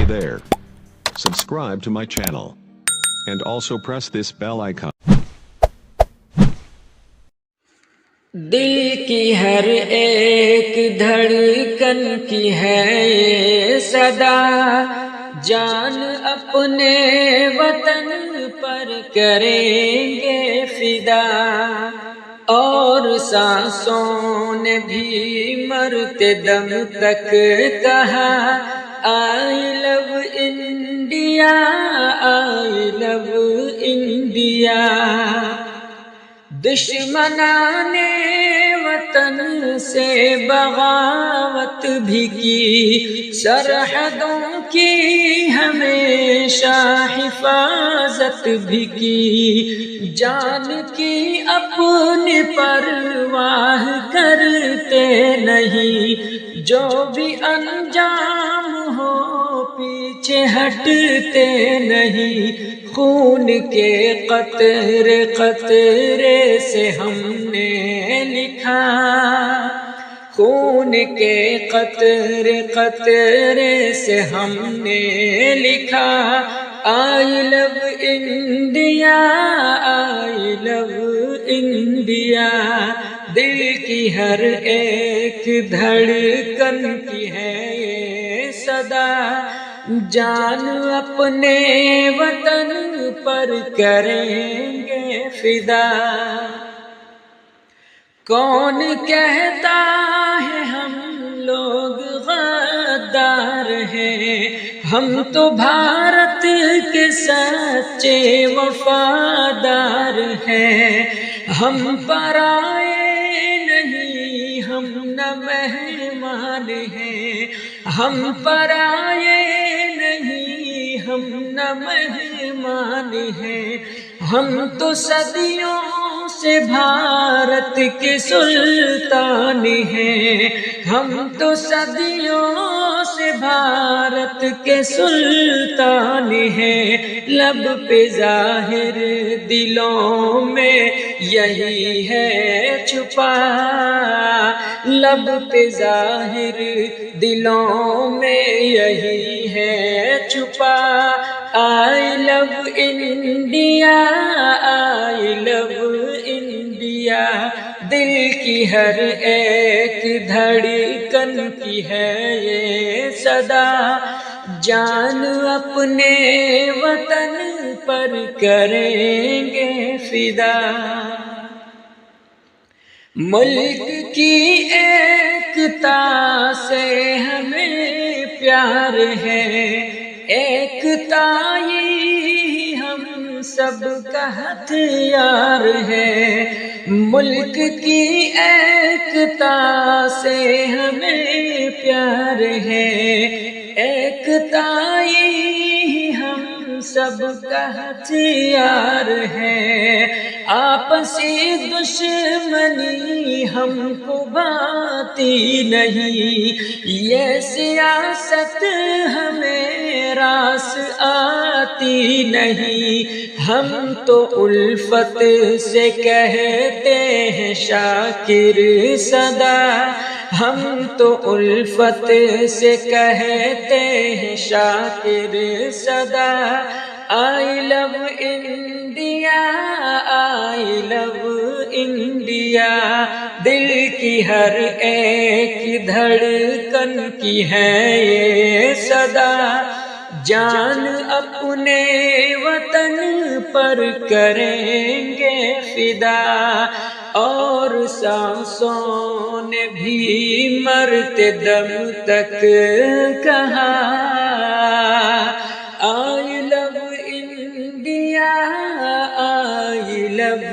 Hey there. Subscribe to my channel. And also press this bell icon. दिल की हर एक धड़कन की है ये सदा, जान अपने वतन पर करेंगे फिदा। और सांसों ने भी मरते दम तक कहा, I love India, I love India. दुश्मनाने वतन से बगावत भी की, सरहदों की हमेशा हिफाजत भी की। जान की अपनी परवाह करते नहीं, जो भी अंजाम हो पीछे हटते नहीं। खून के कतरे कतरे से हमने लिखा, खून के कतरे कतरे से हमने लिखा, आई love India, I love India. दिल की हर एक धड़कन की है ये सदा, जान अपने वतन पर करेंगे फिदा। कौन कहता है हम लोग गद्दार हैं, हम तो भारत के सच्चे वफादार हैं। हम पराए नहीं, हम न मेहमान हैं, हम पराए नहीं, हम न मेहमान हैं। हम तो सदियों से भारत के सुल्तान हैं, हम तो सदियों से भारत के सुल्तान हैं। लब पे जाहिर दिलों में यही है छुपा, लब पे जाहिर दिलों में यही है छुपा। आई love India, I love India. दिल की हर एक धड़कन की है ये सदा, जान अपने वतन पर करेंगे फिदा। मुल्क की एकता से हमें प्यार है, एकता ही हम सब का हथियार है। मुल्क की एकता से हमें प्यार है, एकता ही हम सब का हथियार है। आपसी दुश्मनी हमको भाती नहीं, ये सियासत हमें रास आती नहीं। हम तो उल्फत से कहते हैं शाकिर सदा, हम तो उल्फत से कहते हैं शाकिर सदा। आई love India, I love India. दिल की हर एक धड़कन की है ये सदा, जान अपने वतन पर करेंगे फिदा। और सांसों ने भी मरते दम तक कहा, I love India, I love